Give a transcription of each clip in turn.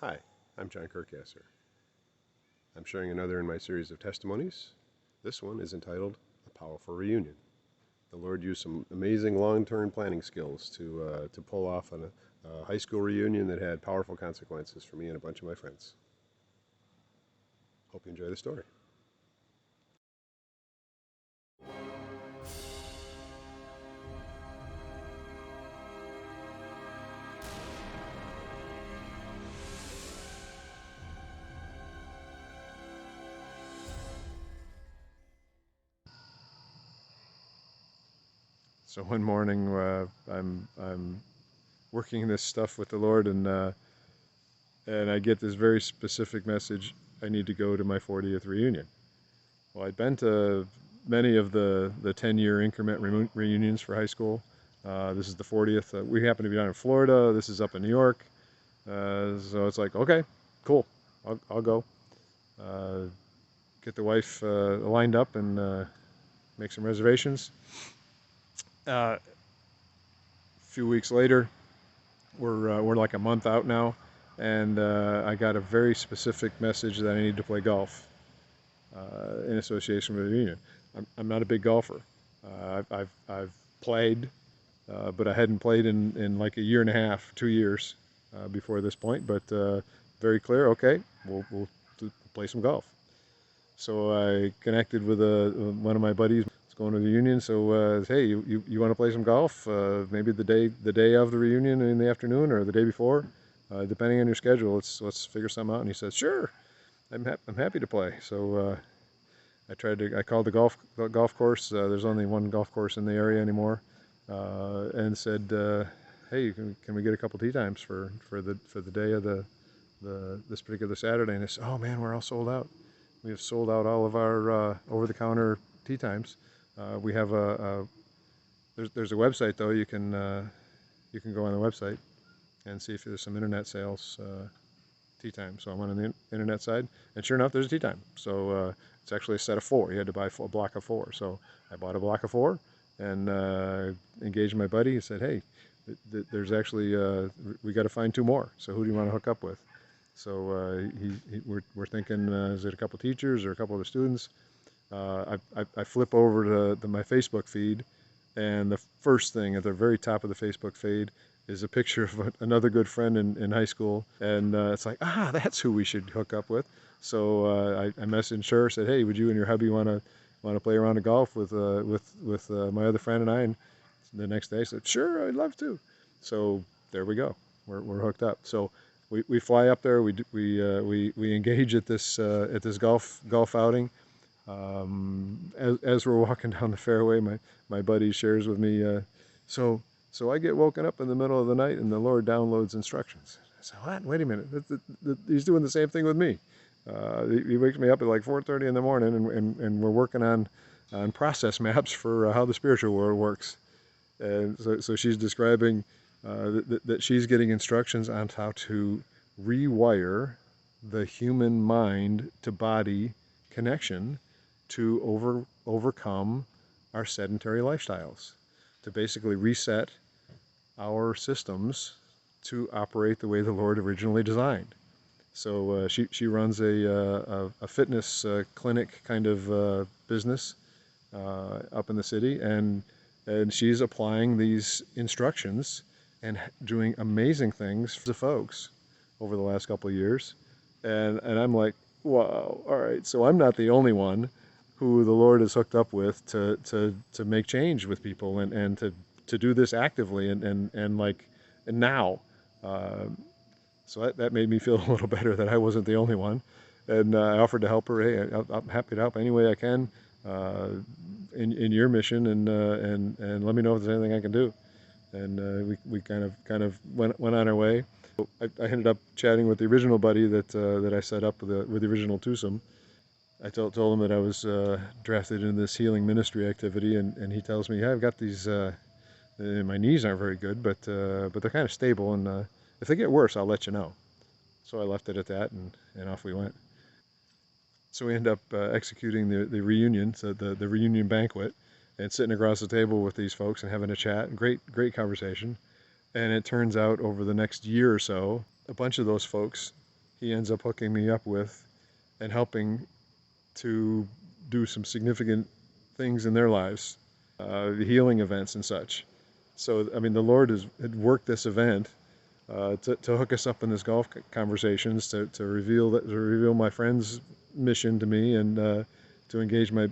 Hi, I'm John Kirkasser. I'm sharing another in my series of testimonies. This one is entitled A Powerful Reunion. The Lord used some amazing long-term planning skills to pull off on a high school reunion that had powerful consequences for me and a bunch of my friends. Hope you enjoy the story. So one morning, I'm working this stuff with the Lord, and I get this very specific message: I need to go to my 40th reunion. Well, I'd been to many of the 10-year increment reunions for high school. This is the 40th. We happen to be down in Florida. This is up in New York. So it's like, okay, cool, I'll go. Uh, get the wife lined up and make some reservations. A few weeks later, we're like a month out now, and I got a very specific message that I need to play golf in association with the reunion. I'm not a big golfer. I've played, but I hadn't played in like a year and a half, 2 years before this point. But very clear, okay, we'll play some golf. So I connected with one of my buddies. It's going to the reunion. So hey, you want to play some golf? Maybe the day of the reunion in the afternoon or the day before, depending on your schedule. Let's figure something out. And he says, sure, I'm happy to play. So I called the golf course. There's only one golf course in the area anymore, and said, hey, can we get a couple tee times for the day of this particular Saturday? And they said, oh man, we're all sold out. We have sold out all of our over-the-counter tee times. We have there's a website though. You can go on the website and see if there's some internet sales tee time. So I'm on the internet side, and sure enough, there's a tee time. So it's actually a set of 4. You had to buy a block of 4. So I bought a block of 4 and engaged my buddy. He said, hey, there's actually we got to find 2 more. So who do you want to hook up with? So we're thinking, is it a couple teachers or a couple of the students? I flip over to my Facebook feed, and the first thing at the very top of the Facebook feed is a picture of another good friend in high school, and it's like, that's who we should hook up with. So I messaged her, said, hey, would you and your hubby want to play around of golf with my other friend and I? And the next day I said, sure, I'd love to. So there we go, we're hooked up. So we fly up there, we engage at this golf outing. As we're walking down the fairway, my buddy shares with me, so I get woken up in the middle of the night and the Lord downloads instructions. I said, what? Wait a minute. He's doing the same thing with me. He wakes me up at like 4:30 in the morning, and we're working on process maps for how the spiritual world works. And so she's describing that she's getting instructions on how to rewire the human mind to body connection to overcome our sedentary lifestyles, to basically reset our systems to operate the way the Lord originally designed. So she runs a fitness clinic kind of business up in the city, and she's applying these instructions and doing amazing things for the folks over the last couple of years. And I'm like, wow, all right, so I'm not the only one who the Lord has hooked up with to make change with people and to do this actively and now. So that made me feel a little better that I wasn't the only one. And I offered to help her. Hey, I'm happy to help any way I can in your mission, and let me know if there's anything I can do. And we kind of went on our way. I ended up chatting with the original buddy that I set up with the original twosome. I told him that I was drafted into this healing ministry activity, and he tells me, yeah, I've got these. My knees aren't very good, but they're kind of stable, and if they get worse, I'll let you know. So I left it at that, and off we went. So we end up executing the reunion, so the reunion banquet, and sitting across the table with these folks and having a chat. Great conversation. And it turns out over the next year or so, a bunch of those folks he ends up hooking me up with and helping to do some significant things in their lives, the healing events and such. So, I mean, the Lord had worked this event to hook us up in this golf conversations, to reveal my friend's mission to me, and to engage my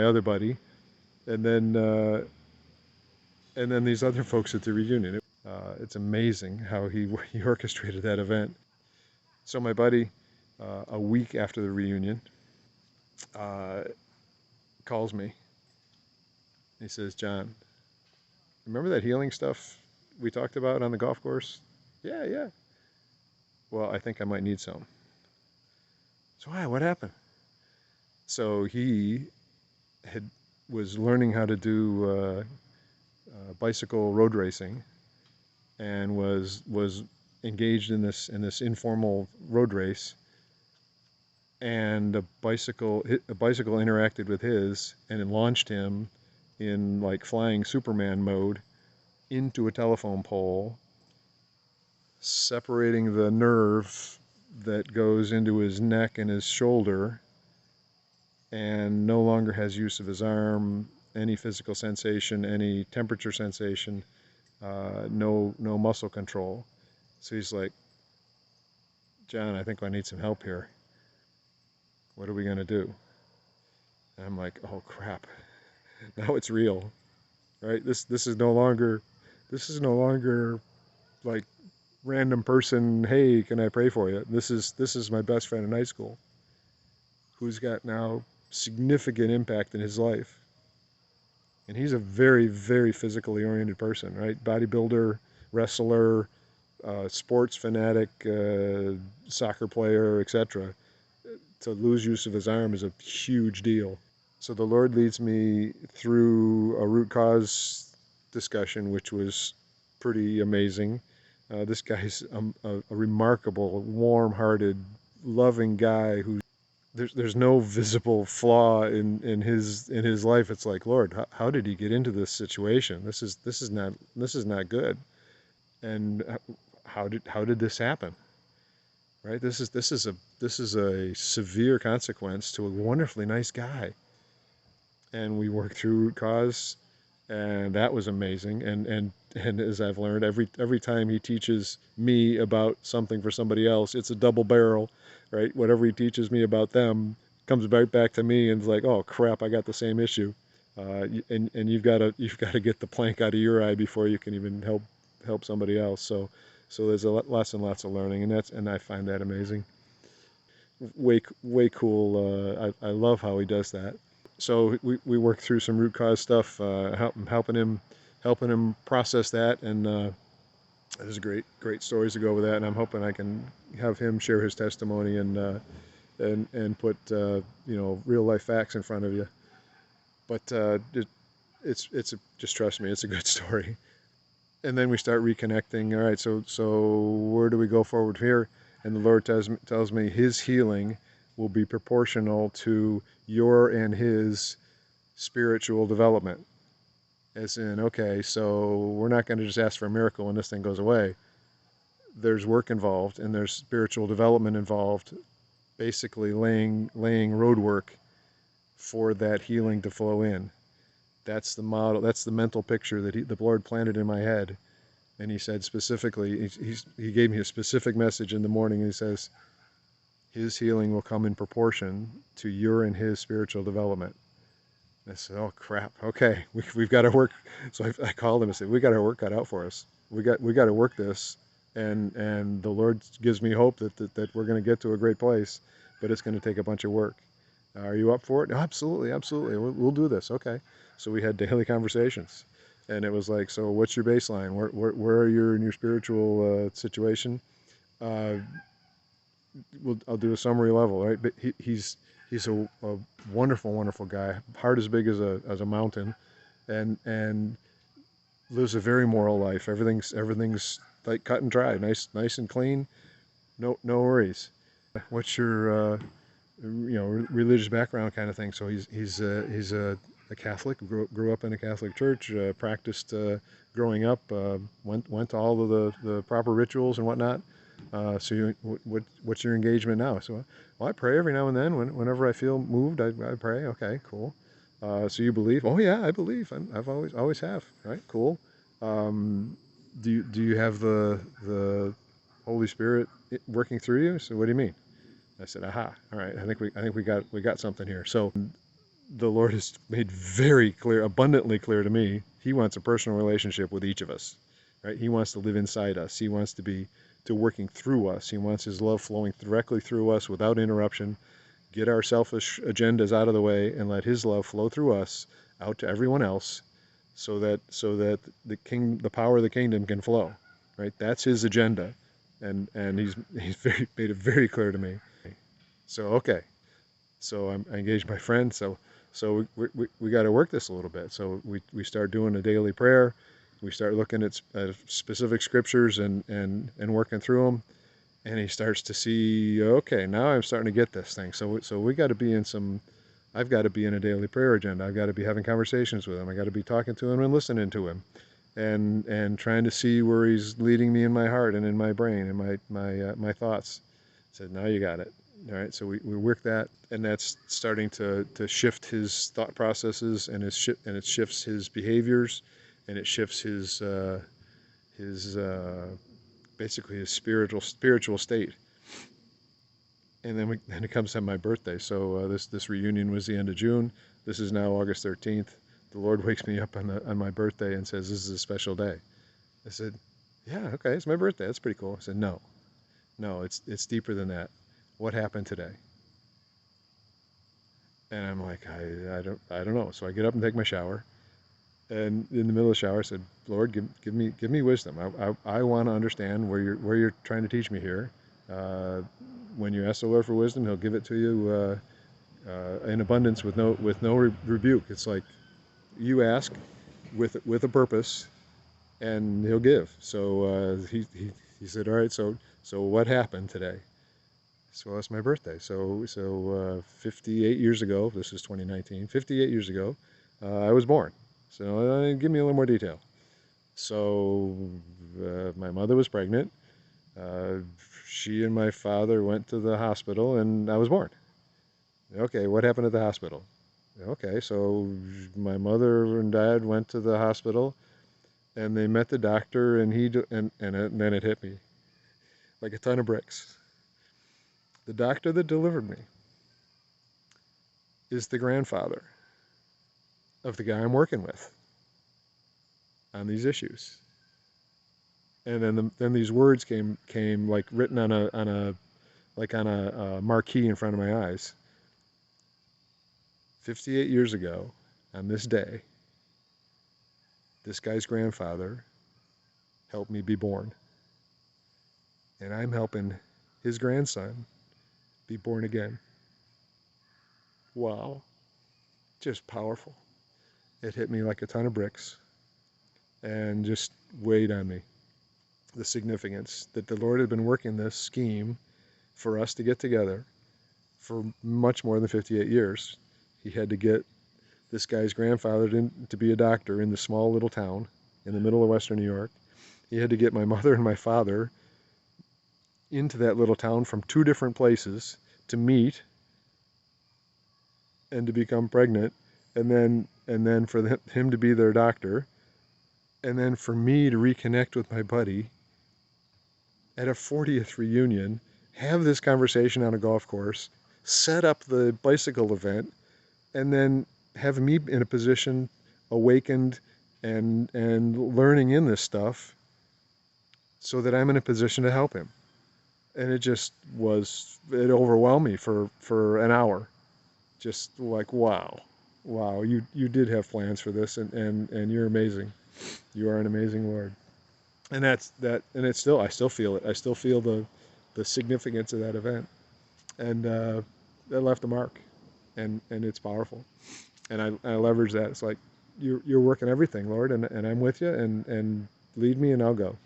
other buddy, and then these other folks at the reunion. It's amazing how he orchestrated that event. So my buddy, a week after the reunion, uh, calls me. He says, "John, remember that healing stuff we talked about on the golf course?" "Yeah, yeah." "Well, I think I might need some." "So why? What happened?" So he had was learning how to do bicycle road racing, and was engaged in this informal road race, and a bicycle interacted with his and it launched him in like flying Superman mode into a telephone pole, separating the nerve that goes into his neck and his shoulder, and no longer has use of his arm, any physical sensation, any temperature sensation, no muscle control. So he's like, "John, I think I need some help here. What are we gonna do?" And I'm like, "Oh crap! Now it's real, right? This is no longer like random person. Hey, can I pray for you?" This is my best friend in high school, who's got now significant impact in his life, and he's a very, very physically oriented person, right? Bodybuilder, wrestler, sports fanatic, soccer player, etc. To lose use of his arm is a huge deal. So the Lord leads me through a root cause discussion, which was pretty amazing. This guy's a remarkable, warm-hearted, loving guy who there's no visible flaw in his life. It's like, Lord, how did he get into this situation? This is not good. And how did this happen? Right? This is a severe consequence to a wonderfully nice guy. And we worked through root cause, and that was amazing. And as I've learned, every time he teaches me about something for somebody else, it's a double barrel, right? Whatever he teaches me about them comes right back to me, and it's like, oh crap, I got the same issue. And you've got to get the plank out of your eye before you can even help somebody else. So there's lots and lots of learning, and I find that amazing. Way cool. I love how he does that. So we worked through some root cause stuff, helping him process that, and there's great stories to go with that. And I'm hoping I can have him share his testimony, and put real life facts in front of you. But just trust me, it's a good story. And then we start reconnecting. All right, so where do we go forward here? And the Lord tells me His healing will be proportional to your and His spiritual development. As in, okay, so we're not going to just ask for a miracle and this thing goes away. There's work involved, and there's spiritual development involved, basically laying road work for that healing to flow in. That's the model. That's the mental picture that the Lord planted in my head. And He said specifically, He gave me a specific message in the morning. And He says, His healing will come in proportion to your and His spiritual development. And I said, oh crap, okay, we've got to work. So I called him and said, we got our work cut out for us. We got to work this, and the Lord gives me hope that we're going to get to a great place, but it's going to take a bunch of work. Are you up for it? "No, absolutely, absolutely. We'll do this." Okay. So we had daily conversations, and it was like, so what's your baseline? Where are you in your spiritual situation? Uh, I'll do a summary level, right? But he's a wonderful, wonderful guy. Heart as big as a mountain, and lives a very moral life. Everything's like cut and dry, nice and clean. No worries. What's your religious background kind of thing? So he's a Catholic. Grew up in a Catholic church. Practiced growing up. Went to all of the proper rituals and whatnot. What's your engagement now? So, well, I pray every now and then. Whenever I feel moved, I pray. Okay, cool. So you believe? Oh yeah, I believe. I've always have. Right? Cool. Um, do you have the Holy Spirit working through you? So what do you mean? I said, aha. All right. I think we got something here. So the Lord has made very clear, abundantly clear to me, He wants a personal relationship with each of us, right? He wants to live inside us. He wants to be working through us. He wants His love flowing directly through us without interruption. Get our selfish agendas out of the way and let His love flow through us out to everyone else, so that the power of the kingdom can flow, right? That's His agenda, and He's made it very clear to me. So okay, so I engaged my friend. So we got to work this a little bit. So we start doing a daily prayer. We start looking at specific scriptures and working through them. And he starts to see, okay, now I'm starting to get this thing. So we got to be in some. I've got to be in a daily prayer agenda. I've got to be having conversations with him. I got to be talking to him and listening to him, and trying to see where he's leading me in my heart and in my brain and my thoughts. I said, now you got it. All right, so we work that, and that's starting to shift his thought processes, and it shifts his behaviors, and it shifts his basically his spiritual state. And then it comes to my birthday. So this reunion was the end of June. This is now August 13th. The Lord wakes me up on my birthday and says, "This is a special day." I said, "Yeah, okay, it's my birthday. That's pretty cool." I said, "No, it's deeper than that. What happened today?" And I'm like, I don't know. So I get up and take my shower, and in the middle of the shower, I said, "Lord, give me wisdom. I want to understand where you're trying to teach me here. Uh, when you ask the Lord for wisdom, He'll give it to you in abundance with no rebuke. It's like you ask with a purpose, and He'll give." So he said, "All right. So what happened today?" So that's my birthday. So 58 years ago, this is 2019. 58 years ago, I was born. So give me a little more detail. So my mother was pregnant. Uh, she and my father went to the hospital, and I was born. Okay, what happened at the hospital? Okay, so my mother and dad went to the hospital, and they met the doctor, and and then it hit me like a ton of bricks. The doctor that delivered me is the grandfather of the guy I'm working with on these issues. And then these words came like written on a marquee in front of my eyes. 58 years ago, on this day, this guy's grandfather helped me be born, and I'm helping his grandson be born again. Wow, just powerful. It hit me like a ton of bricks, and just weighed on me. The significance that the Lord had been working this scheme for us to get together for much more than 58 years. He had to get this guy's grandfather to be a doctor in the small little town in the middle of Western New York. He had to get my mother and my father into that little town from two different places to meet and to become pregnant, and then for him to be their doctor, and then for me to reconnect with my buddy at a 40th reunion, have this conversation on a golf course, set up the bicycle event, and then have me in a position, awakened and learning in this stuff, so that I'm in a position to help him. And it overwhelmed me for an hour. Just like, wow, you did have plans for this, and you're amazing. You are an amazing Lord. And it's still, I still feel it. I still feel the significance of that event, and that left a mark, and it's powerful. And I leverage that. It's like, you're working everything, Lord, and I'm with you, and lead me, and I'll go.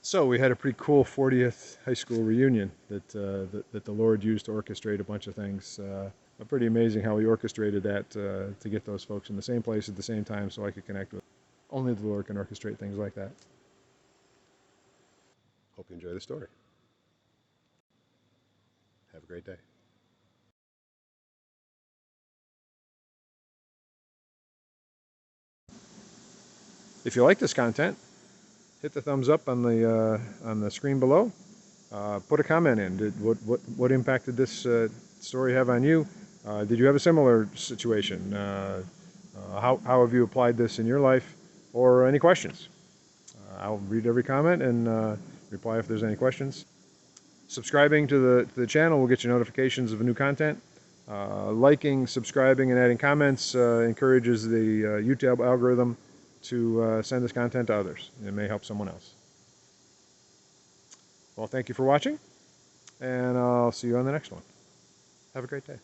So we had a pretty cool 40th high school reunion that the Lord used to orchestrate a bunch of things. Pretty amazing how He orchestrated that to get those folks in the same place at the same time, so I could connect with them. Only the Lord can orchestrate things like that. Hope you enjoy the story. Have a great day. If you like this content, hit the thumbs up on the screen below. Put a comment in. What impact did this story have on you? Did you have a similar situation? How have you applied this in your life? Or any questions? I'll read every comment and reply if there's any questions. Subscribing to the channel will get you notifications of new content. Liking, subscribing, and adding comments encourages the YouTube algorithm to send this content to others. It may help someone else. Well, thank you for watching, and I'll see you on the next one. Have a great day.